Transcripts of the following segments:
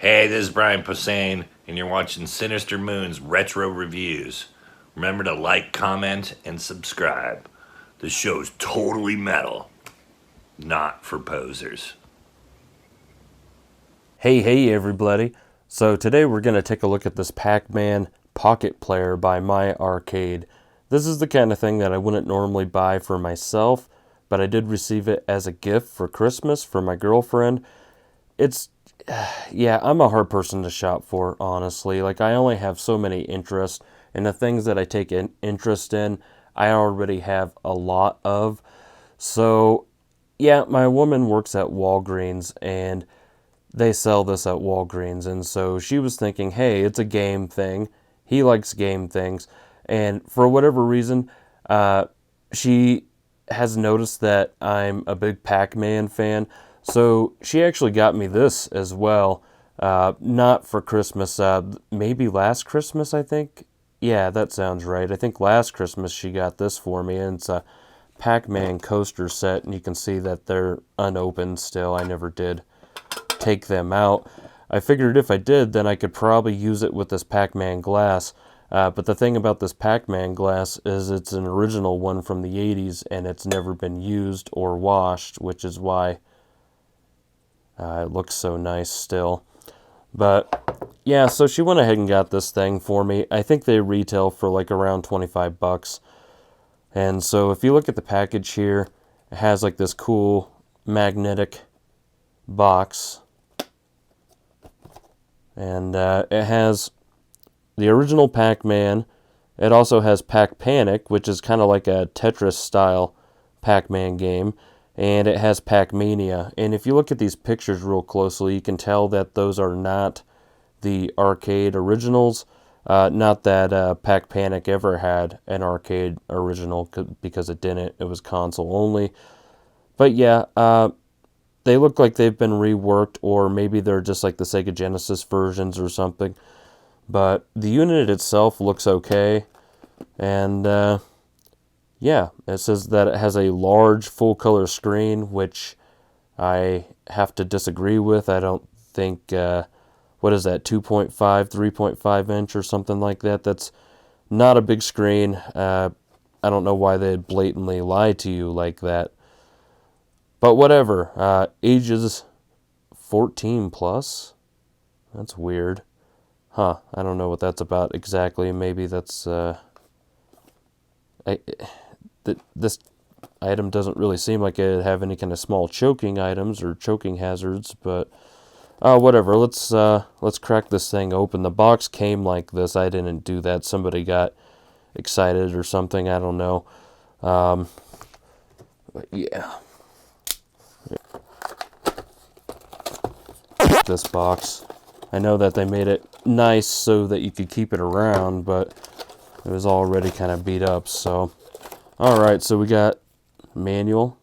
Hey, this is Brian Posehn, and you're watching Sinistermoon's Retro Reviews. Remember to like, comment, and subscribe. The show's totally metal, not for posers. Hey everybody. So today we're going to take a look at this Pac-Man Pocket Player by My Arcade. This is the kind of thing that I wouldn't normally buy for myself, but I did receive it as a gift for Christmas for my girlfriend. Yeah, I'm a hard person to shop for, honestly. Like, I only have so many interests, and the things that I take an interest in, I already have a lot of. So, yeah, my woman works at Walgreens, and they sell this at Walgreens. And so she was thinking, hey, it's a game thing. He likes game things. And for whatever reason, she has noticed that I'm a big Pac-Man fan. So she actually got me this as well. Not for Christmas, maybe last Christmas, I think. Yeah, that sounds right. I think last Christmas she got this for me, and it's a Pac-Man coaster set, and you can see that they're unopened still. I never did take them out. I figured if I did, then I could probably use it with this Pac-Man glass. But the thing about this Pac-Man glass is it's an original one from the 80s, and it's never been used or washed, which is why it looks so nice still. But yeah, so she went ahead and got this thing for me. I think they retail for like around 25 bucks. And so if you look at the package here, it has like this cool magnetic box. And it has the original Pac-Man. It also has Pac Panic, which is kind of like a Tetris style Pac-Man game. And it has Pac-Mania. And if you look at these pictures real closely, you can tell that those are not the arcade originals. Not that Pac Panic ever had an arcade original, because it didn't. It was console only. But yeah, they look like they've been reworked, or maybe they're just like the Sega Genesis versions or something. But the unit itself looks okay. And yeah, it says that it has a large full-color screen, which I have to disagree with. I don't think, what is that, 2.5, 3.5 inch or something like that? That's not a big screen. I don't know why they'd blatantly lie to you like that. But whatever. Ages 14 plus? That's weird. Huh, I don't know what that's about exactly. Maybe that's... this item doesn't really seem like it'd have any kind of small choking items or choking hazards, but whatever. Let's crack this thing open. The box came like this. I didn't do that. Somebody got excited or something. I don't know. But yeah. This box. I know that they made it nice so that you could keep it around, but it was already kind of beat up, so... Alright, so we got manual,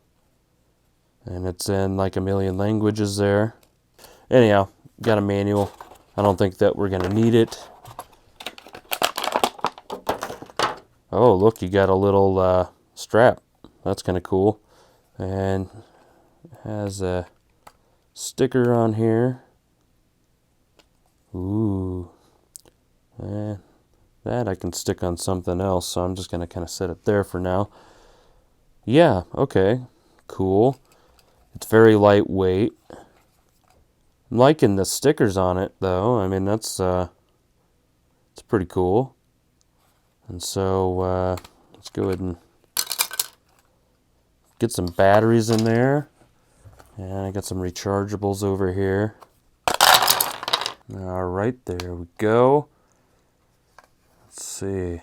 and it's in like a million languages there. Anyhow, got a manual. I don't think that we're going to need it. Oh, look, you got a little strap. That's kind of cool. And it has a sticker on here. Ooh. And that I can stick on something else, so I'm just going to kind of set it there for now. Yeah, okay, cool. It's very lightweight. I'm liking the stickers on it, though. I mean, that's it's pretty cool. And so let's go ahead and get some batteries in there. And I got some rechargeables over here. All right, there we go. Let's see.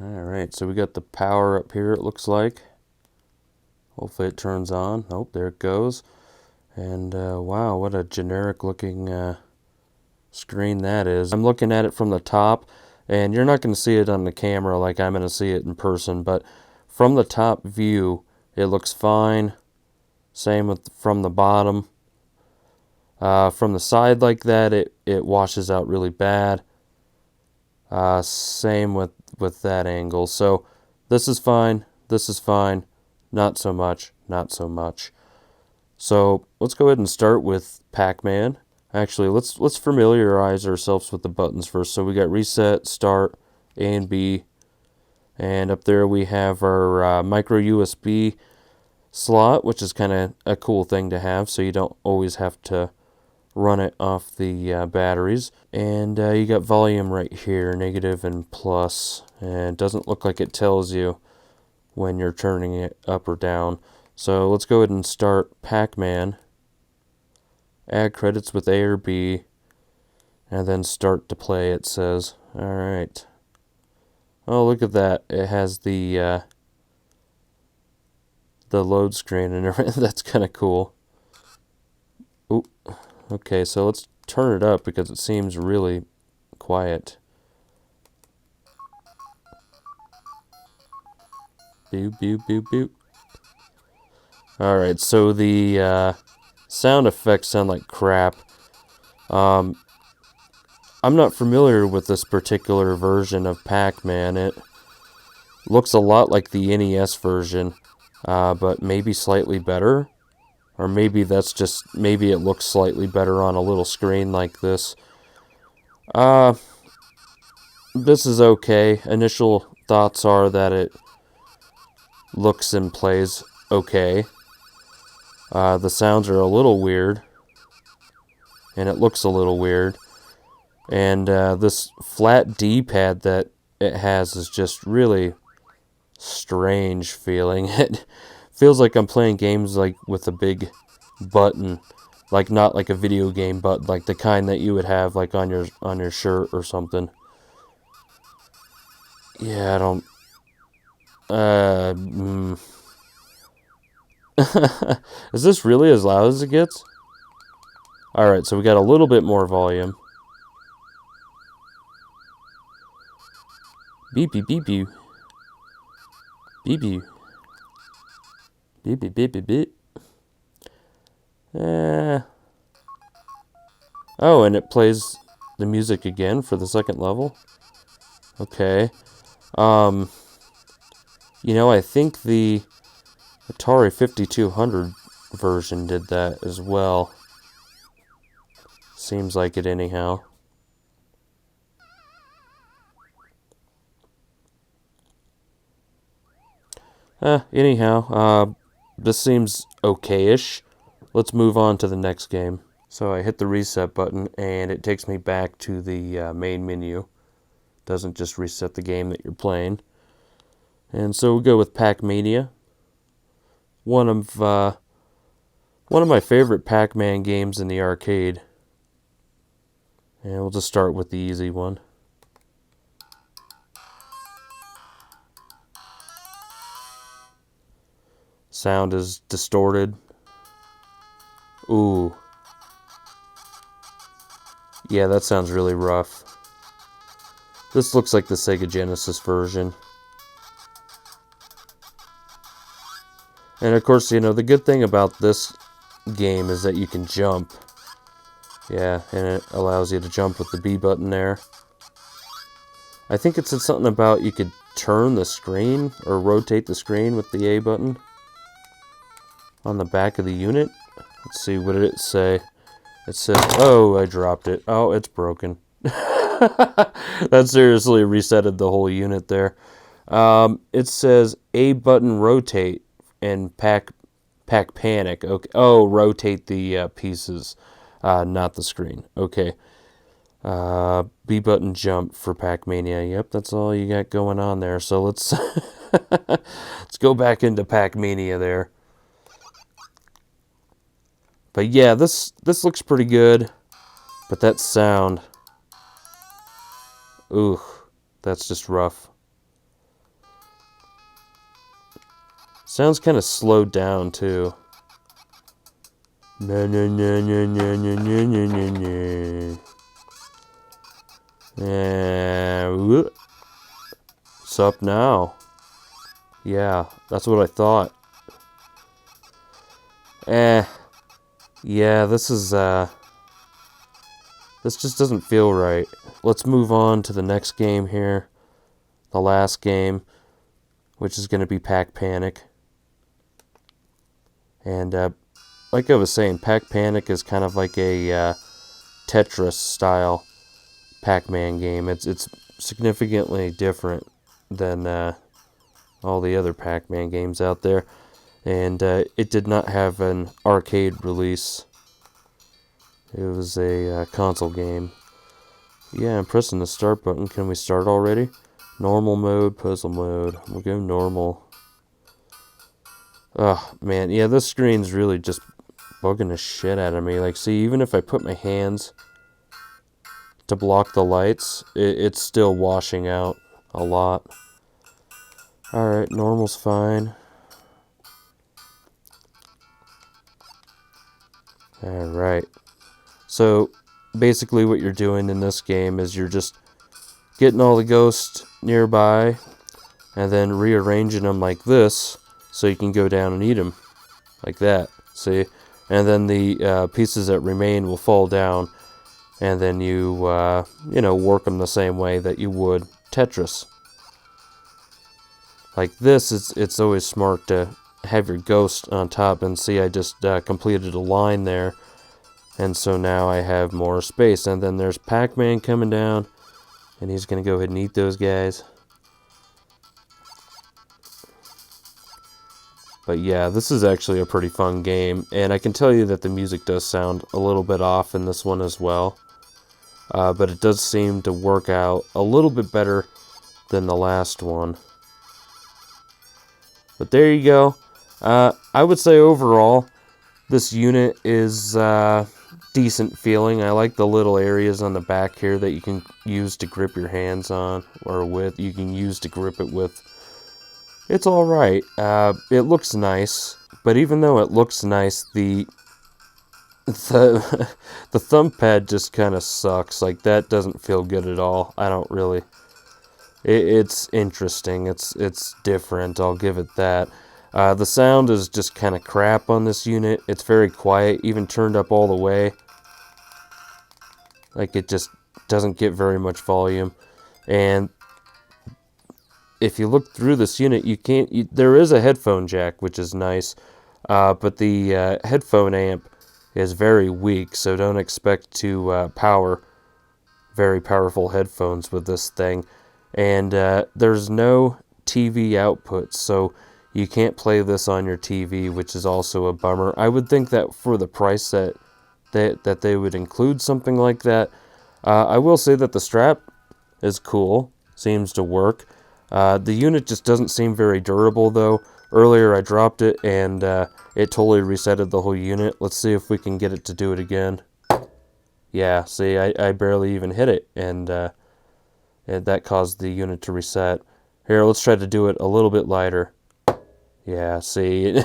All right, so we got the power up here, it looks like. Hopefully it turns on. Oh, there it goes. And wow, what a generic looking screen that is. I'm looking at it from the top, and you're not going to see it on the camera like I'm going to see it in person, but from the top view, it looks fine. Same with from the bottom. From the side like that, it washes out really bad. Same with that angle. So this is fine. This is fine. Not so much. Not so much. So let's go ahead and start with Pac-Man. Actually, let's familiarize ourselves with the buttons first. So we got reset, start, A and B, and up there we have our micro USB slot, which is kind of a cool thing to have, so you don't always have to run it off the batteries. And you got volume right here, negative and plus, and it doesn't look like it tells you when you're turning it up or down. So let's go ahead and start Pac-Man. Add credits with A or B, and then start to play, it says. Alright. Oh, look at that. It has the load screen and everything. That's kind of cool. Oop. Okay, so let's turn it up because it seems really quiet. Boop, boop, boop, boop. Alright, so the sound effects sound like crap. I'm not familiar with this particular version of Pac-Man. It looks a lot like the NES version, but maybe slightly better. Or maybe that's just, maybe it looks slightly better on a little screen like this. This is okay. Initial thoughts are that it looks and plays okay. The sounds are a little weird, and it looks a little weird. And this flat D-pad that it has is just really strange feeling. It feels like I'm playing games like with a big button, like not like a video game button, like the kind that you would have like on your shirt or something. Yeah, I don't. Is this really as loud as it gets? Alright, so we got a little bit more volume. Beep beep beep beep. Beep beep. Beep beep beep beep beep. Oh, and it plays the music again for the second level. Okay. You know, I think the Atari 5200 version did that as well. Seems like it anyhow. Anyhow, this seems okay-ish. Let's move on to the next game. So I hit the reset button and it takes me back to the main menu. Doesn't just reset the game that you're playing. And so we'll go with Pac-Mania. One of my favorite Pac-Man games in the arcade. And we'll just start with the easy one. Sound is distorted. Ooh. Yeah, that sounds really rough. This looks like the Sega Genesis version. And of course, you know, the good thing about this game is that you can jump. Yeah, and it allows you to jump with the B button there. I think it said something about you could turn the screen or rotate the screen with the A button on the back of the unit. Let's see, what did it say? It says, oh, I dropped it. Oh, it's broken. That seriously resetted the whole unit there. It says A button rotate and Pac Panic. Okay. Oh, rotate the pieces, not the screen. Okay. B button jump for Pac-Mania. Yep, that's all you got going on there. So let's let's go back into Pac-Mania there. But yeah, this looks pretty good. But that sound, ooh, that's just rough. Sounds kind of slowed down too. Na na na na na na na na na na. What's up now? Yeah, that's what I thought. Yeah, this just doesn't feel right. Let's move on to the next game here. The last game, which is going to be Pac Panic. And like I was saying, Pac Panic is kind of like a Tetris style Pac-Man game. It's significantly different than all the other Pac-Man games out there, and it did not have an arcade release. It was a console game. Yeah, I'm pressing the start button. Can we start already? Normal mode, puzzle mode. We'll go normal. Oh, man. Yeah, this screen's really just bugging the shit out of me. Like, see, even if I put my hands to block the lights, it's still washing out a lot. Alright, normal's fine. Alright. So, basically what you're doing in this game is you're just getting all the ghosts nearby and then rearranging them like this so you can go down and eat them. Like that. See? And then the pieces that remain will fall down, and then you work them the same way that you would Tetris. Like this, it's always smart to have your ghost on top, and see I just completed a line there, and so now I have more space. And then there's Pac-Man coming down, and he's going to go ahead and eat those guys. But yeah, this is actually a pretty fun game, and I can tell you that the music does sound a little bit off in this one as well. But it does seem to work out a little bit better than the last one. But there you go. I would say overall, this unit is decent feeling. I like the little areas on the back here that you can use to grip your hands on, or with. You can use to grip it with. It's alright. It looks nice, but even though it looks nice, the thumb pad just kind of sucks. Like, that doesn't feel good at all. I don't really. It's interesting. It's different. I'll give it that. The sound is just kind of crap on this unit. It's very quiet, even turned up all the way. Like, it just doesn't get very much volume. And if you look through this unit, there is a headphone jack, which is nice, but the headphone amp is very weak, so don't expect to power very powerful headphones with this thing. And there's no TV output, so you can't play this on your TV, which is also a bummer. I would think that for the price that they would include something like that. I will say that the strap is cool, seems to work. The unit just doesn't seem very durable, though. Earlier I dropped it, and it totally resetted the whole unit. Let's see if we can get it to do it again. Yeah, see, I barely even hit it, and that caused the unit to reset. Here, let's try to do it a little bit lighter. Yeah, see,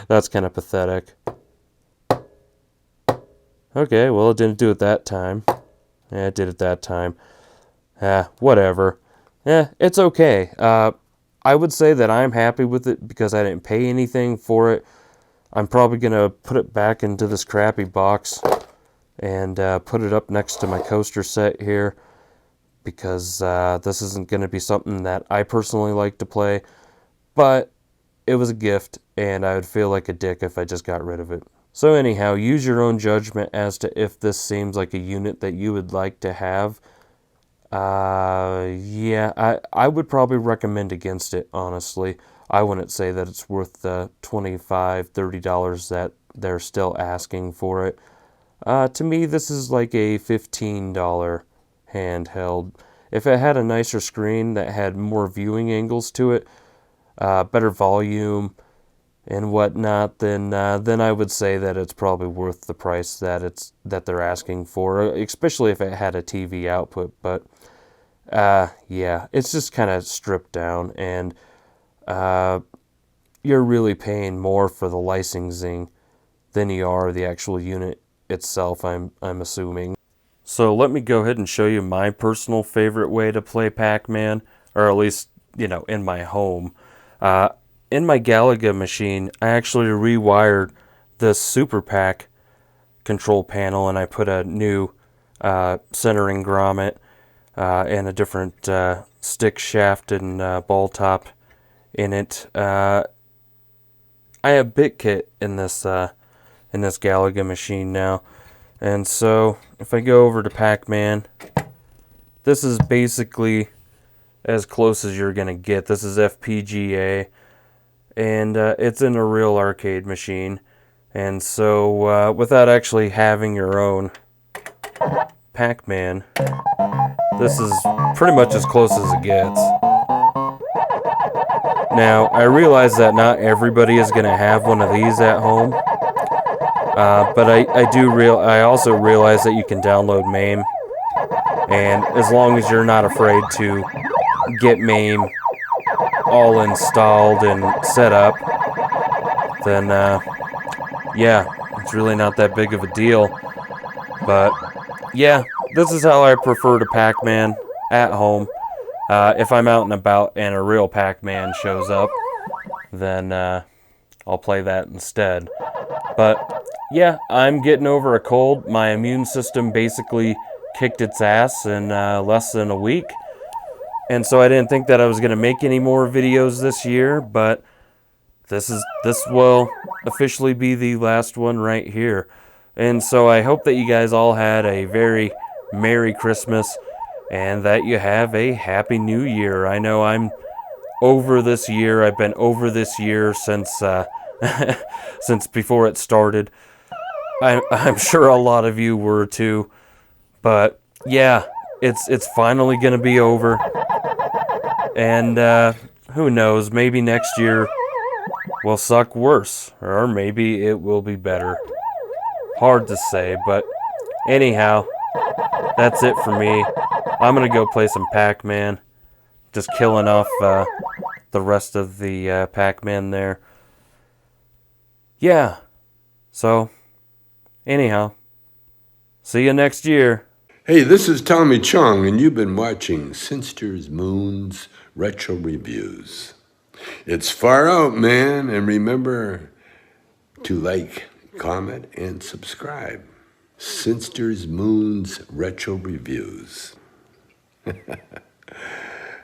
that's kind of pathetic. Okay, well, it didn't do it that time. Yeah, it did it that time. Whatever. It's okay. I would say that I'm happy with it because I didn't pay anything for it. I'm probably going to put it back into this crappy box and put it up next to my coaster set here, because this isn't going to be something that I personally like to play. But it was a gift, and I would feel like a dick if I just got rid of it. So anyhow, use your own judgment as to if this seems like a unit that you would like to have. Yeah, I would probably recommend against it, honestly. I wouldn't say that it's worth the $25, $30 that they're still asking for it. To me, this is like a $15 handheld. If it had a nicer screen that had more viewing angles to it, better volume and whatnot, then I would say that it's probably worth the price that they're asking for, especially if it had a TV output. But yeah, it's just kind of stripped down, and you're really paying more for the licensing than you are the actual unit itself, I'm assuming. So let me go ahead and show you my personal favorite way to play Pac-Man, or at least, in my home. In my Galaga machine, I actually rewired this Super Pac control panel, and I put a new centering grommet and a different stick shaft and ball top in it. I have BitKit in this Galaga machine now, And so if I go over to Pac-Man, this is basically as close as you're going to get. This is FPGA, and it's in a real arcade machine. And so without actually having your own Pac-Man, this is pretty much as close as it gets. Now, I realize that not everybody is going to have one of these at home, but I also realize that you can download MAME, and as long as you're not afraid to get MAME all installed and set up, then yeah, it's really not that big of a deal. But yeah, this is how I prefer to Pac-Man at home. If I'm out and about and a real Pac-Man shows up, then I'll play that instead. But yeah, I'm getting over a cold. My immune system basically kicked its ass in less than a week. And so I didn't think that I was going to make any more videos this year, but this will officially be the last one right here. And so I hope that you guys all had a very Merry Christmas and that you have a Happy New Year. I know I'm over this year. I've been over this year since since before it started. I'm sure a lot of you were too. But yeah, it's finally going to be over. And who knows, maybe next year will suck worse, or maybe it will be better. Hard to say, but anyhow, that's it for me. I'm going to go play some Pac-Man, just killing off the rest of the Pac-Man there. Yeah, so anyhow, see you next year. Hey, this is Tommy Chong, and you've been watching Sinistermoon's Retro Reviews. It's far out, man, and remember to like, comment, and subscribe. Sinistermoon's Retro Reviews.